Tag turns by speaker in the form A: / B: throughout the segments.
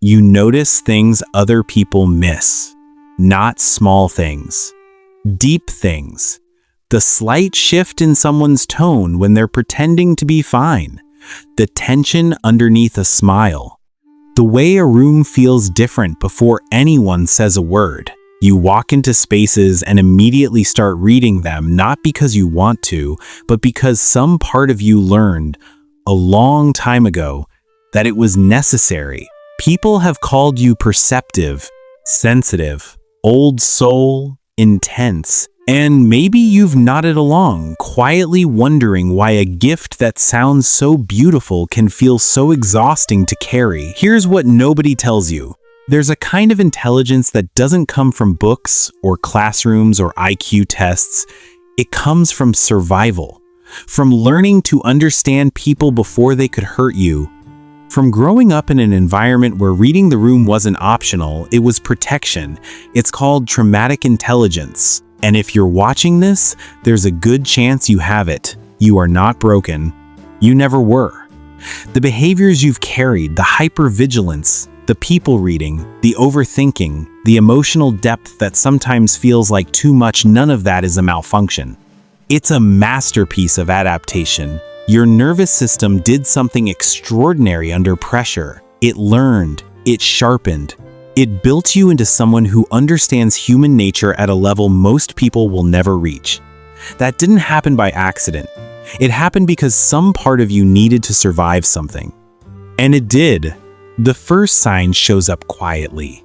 A: You notice things other people miss. Not small things. Deep things. The slight shift in someone's tone when they're pretending to be fine. The tension underneath a smile. The way a room feels different before anyone says a word. You walk into spaces and immediately start reading them, not because you want to, but because some part of you learned a long time ago that it was necessary. People have called you perceptive, sensitive, old soul, intense, and maybe you've nodded along, quietly wondering why a gift that sounds so beautiful can feel so exhausting to carry. Here's what nobody tells you. There's a kind of intelligence that doesn't come from books or classrooms or IQ tests. It comes from survival, from learning to understand people before they could hurt you, from growing up in an environment where reading the room wasn't optional, it was protection. It's called traumatic intelligence. And if you're watching this, there's a good chance you have it. You are not broken. You never were. The behaviors you've carried, the hypervigilance, the people reading, the overthinking, the emotional depth that sometimes feels like too much, none of that is a malfunction. It's a masterpiece of adaptation. Your nervous system did something extraordinary under pressure. It learned, it sharpened, it built you into someone who understands human nature at a level most people will never reach. That didn't happen by accident. It happened because some part of you needed to survive something. And it did. The first sign shows up quietly.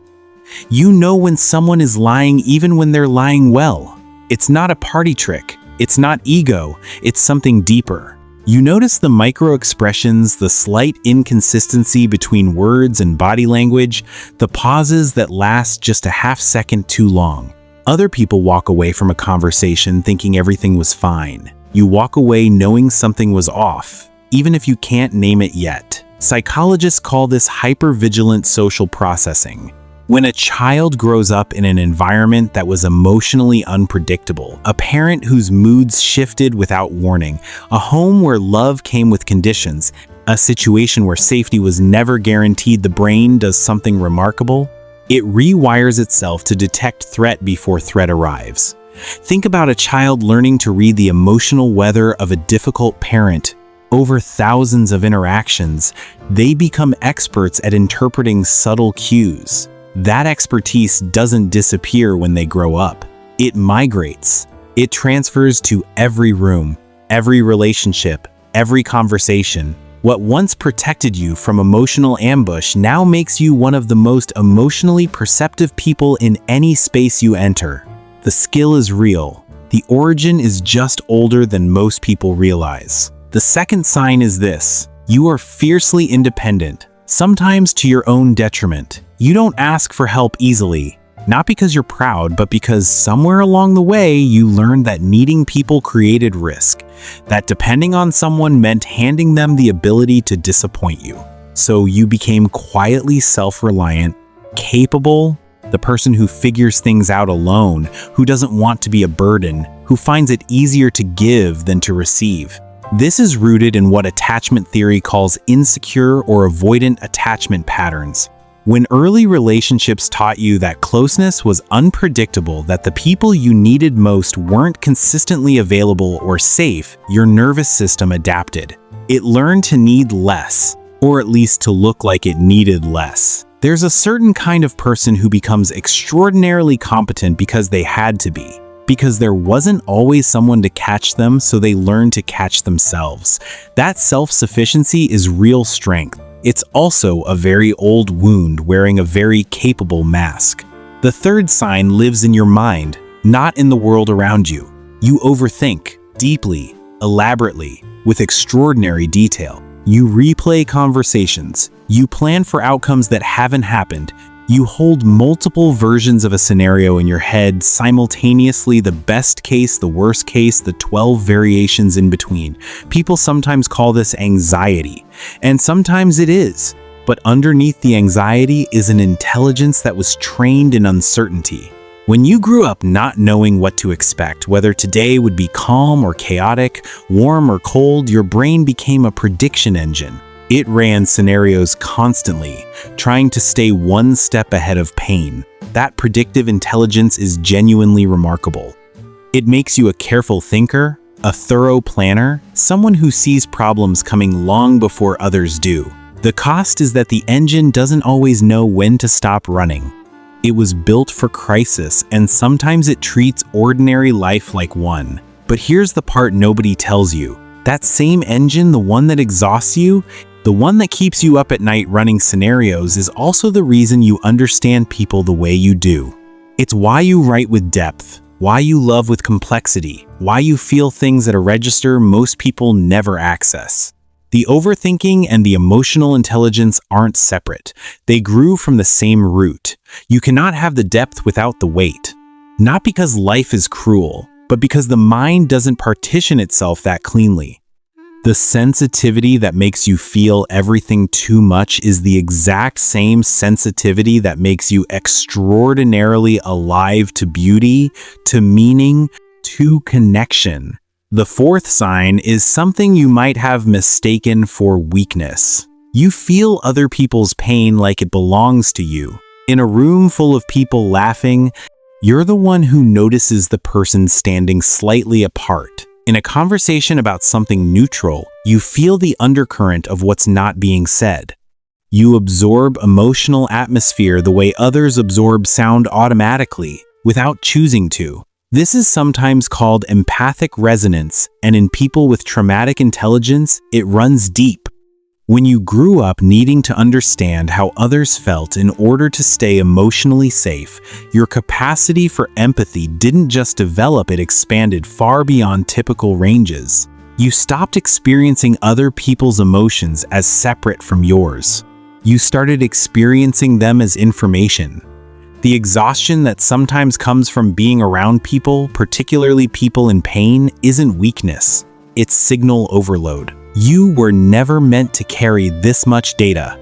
A: You know when someone is lying even when they're lying well. It's not a party trick. It's not ego. It's something deeper. You notice the micro-expressions, the slight inconsistency between words and body language, the pauses that last just a half second too long. Other people walk away from a conversation thinking everything was fine. You walk away knowing something was off, even if you can't name it yet. Psychologists call this hypervigilant social processing. When a child grows up in an environment that was emotionally unpredictable, a parent whose moods shifted without warning, a home where love came with conditions, a situation where safety was never guaranteed, the brain does something remarkable. It rewires itself to detect threat before threat arrives. Think about a child learning to read the emotional weather of a difficult parent. Over thousands of interactions, they become experts at interpreting subtle cues. That expertise doesn't disappear when they grow up. It migrates. It transfers to every room, every relationship, every conversation. What once protected you from emotional ambush now makes you one of the most emotionally perceptive people in any space you enter. The skill is real. The origin is just older than most people realize. The second sign is this: you are fiercely independent, sometimes to your own detriment. You don't ask for help easily, not because you're proud, but because somewhere along the way you learned that needing people created risk, that depending on someone meant handing them the ability to disappoint you. So you became quietly self-reliant, capable, the person who figures things out alone, who doesn't want to be a burden, who finds it easier to give than to receive. This is rooted in what attachment theory calls insecure or avoidant attachment patterns. When early relationships taught you that closeness was unpredictable, that the people you needed most weren't consistently available or safe, your nervous system adapted. It learned to need less, or at least to look like it needed less. There's a certain kind of person who becomes extraordinarily competent because they had to be, because there wasn't always someone to catch them, so they learned to catch themselves. That self-sufficiency is real strength. It's also a very old wound wearing a very capable mask. The third sign lives in your mind, not in the world around you. You overthink deeply, elaborately, with extraordinary detail. You replay conversations. You plan for outcomes that haven't happened. You hold multiple versions of a scenario in your head simultaneously, the best case, the worst case, the 12 variations in between. People sometimes call this anxiety, and sometimes it is. But underneath the anxiety is an intelligence that was trained in uncertainty. When you grew up not knowing what to expect, whether today would be calm or chaotic, warm or cold, your brain became a prediction engine. It ran scenarios constantly, trying to stay one step ahead of pain. That predictive intelligence is genuinely remarkable. It makes you a careful thinker, a thorough planner, someone who sees problems coming long before others do. The cost is that the engine doesn't always know when to stop running. It was built for crisis, and sometimes it treats ordinary life like one. But here's the part nobody tells you. That same engine, the one that exhausts you, the one that keeps you up at night running scenarios, is also the reason you understand people the way you do. It's why you write with depth, why you love with complexity, why you feel things at a register most people never access. The overthinking and the emotional intelligence aren't separate. They grew from the same root. You cannot have the depth without the weight. Not because life is cruel, but because the mind doesn't partition itself that cleanly. The sensitivity that makes you feel everything too much is the exact same sensitivity that makes you extraordinarily alive to beauty, to meaning, to connection. The fourth sign is something you might have mistaken for weakness. You feel other people's pain like it belongs to you. In a room full of people laughing, you're the one who notices the person standing slightly apart. In a conversation about something neutral, you feel the undercurrent of what's not being said. You absorb emotional atmosphere the way others absorb sound automatically, without choosing to. This is sometimes called empathic resonance, and in people with traumatic intelligence, it runs deep. When you grew up needing to understand how others felt in order to stay emotionally safe, your capacity for empathy didn't just develop, it expanded far beyond typical ranges. You stopped experiencing other people's emotions as separate from yours. You started experiencing them as information. The exhaustion that sometimes comes from being around people, particularly people in pain, isn't weakness. It's signal overload. You were never meant to carry this much data.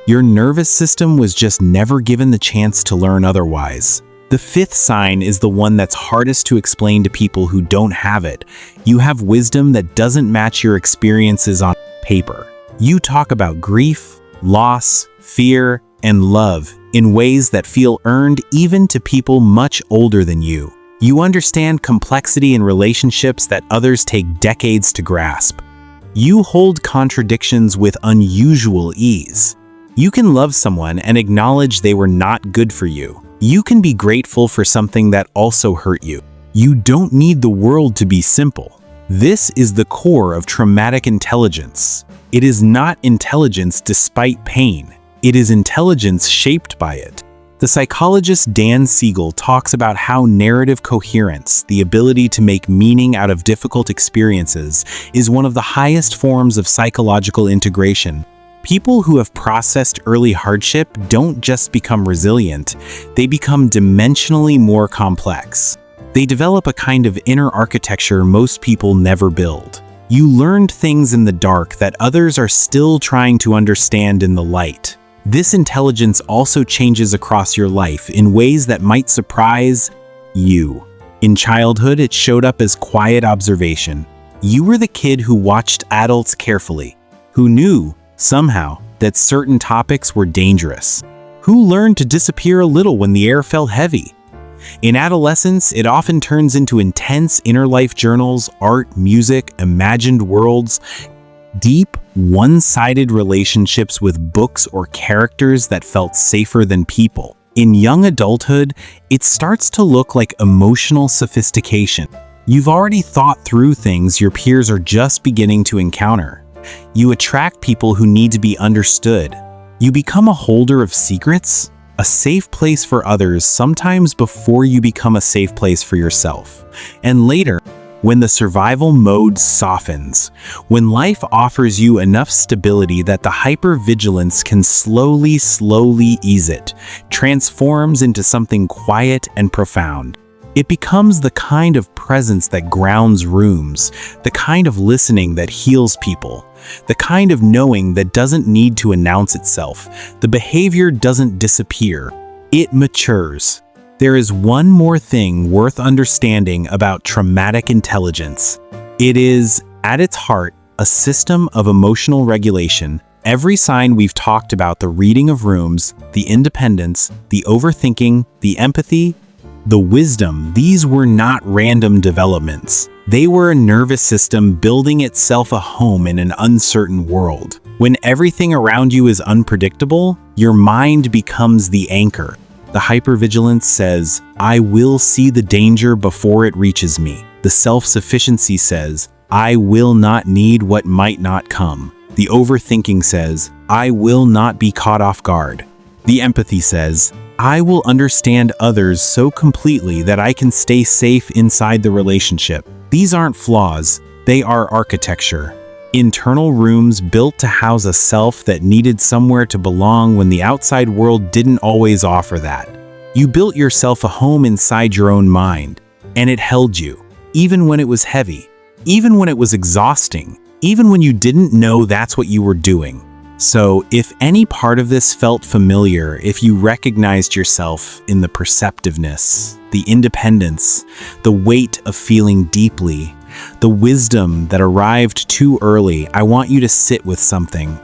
A: Your nervous system was just never given the chance to learn otherwise. The fifth sign is the one that's hardest to explain to people who don't have it. You have wisdom that doesn't match your experiences on paper. You talk about grief, loss, fear, and love in ways that feel earned even to people much older than you. You understand complexity in relationships that others take decades to grasp. You hold contradictions with unusual ease. You can love someone and acknowledge they were not good for you. You can be grateful for something that also hurt you. You don't need the world to be simple. This is the core of traumatic intelligence. It is not intelligence despite pain. It is intelligence shaped by it. The psychologist Dan Siegel talks about how narrative coherence, the ability to make meaning out of difficult experiences, is one of the highest forms of psychological integration. People who have processed early hardship don't just become resilient, they become dimensionally more complex. They develop a kind of inner architecture most people never build. You learned things in the dark that others are still trying to understand in the light. This intelligence also changes across your life in ways that might surprise you. In childhood, it showed up as quiet observation. You were the kid who watched adults carefully, who knew, somehow, that certain topics were dangerous, who learned to disappear a little when the air felt heavy. In adolescence, it often turns into intense inner life journals, art, music, imagined worlds, deep, one-sided relationships with books or characters that felt safer than people. In young adulthood, it starts to look like emotional sophistication. You've already thought through things your peers are just beginning to encounter. You attract people who need to be understood. You become a holder of secrets, a safe place for others, sometimes before you become a safe place for yourself. And later, when the survival mode softens, when life offers you enough stability that the hypervigilance can slowly ease it, transforms into something quiet and profound. It becomes the kind of presence that grounds rooms, the kind of listening that heals people, the kind of knowing that doesn't need to announce itself. The behavior doesn't disappear, it matures. There is one more thing worth understanding about traumatic intelligence. It is, at its heart, a system of emotional regulation, Every sign we've talked about, the reading of rooms, the independence, the overthinking, the empathy, the wisdom, these were not random developments. They were a nervous system building itself a home in an uncertain world. When everything around you is unpredictable, your mind becomes the anchor. The hypervigilance says, I will see the danger before it reaches me. The self-sufficiency says, I will not need what might not come. The overthinking says, I will not be caught off guard. The empathy says, I will understand others so completely that I can stay safe inside the relationship. These aren't flaws, they are architecture. Internal rooms built to house a self that needed somewhere to belong when the outside world didn't always offer that. You built yourself a home inside your own mind, and it held you, even when it was heavy, even when it was exhausting, even when you didn't know that's what you were doing. So, if any part of this felt familiar, if you recognized yourself in the perceptiveness, the independence, the weight of feeling deeply, the wisdom that arrived too early, I want you to sit with something.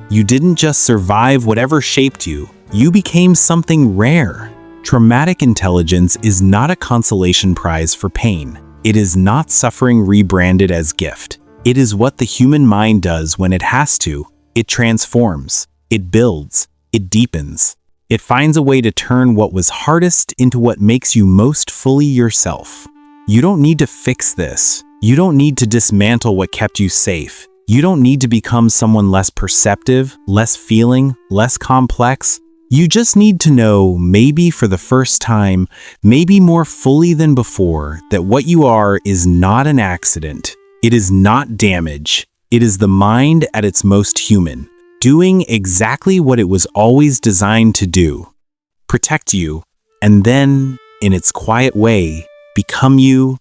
A: You didn't just survive whatever shaped you, you became something rare. Traumatic intelligence is not a consolation prize for pain. It is not suffering rebranded as gift. It is what the human mind does when it has to. It transforms, it builds, it deepens. It finds a way to turn what was hardest into what makes you most fully yourself. You don't need to fix this. You don't need to dismantle what kept you safe. You don't need to become someone less perceptive, less feeling, less complex. You just need to know, maybe for the first time, maybe more fully than before, that what you are is not an accident. It is not damage. It is the mind at its most human, doing exactly what it was always designed to do. Protect you, and then, in its quiet way, become you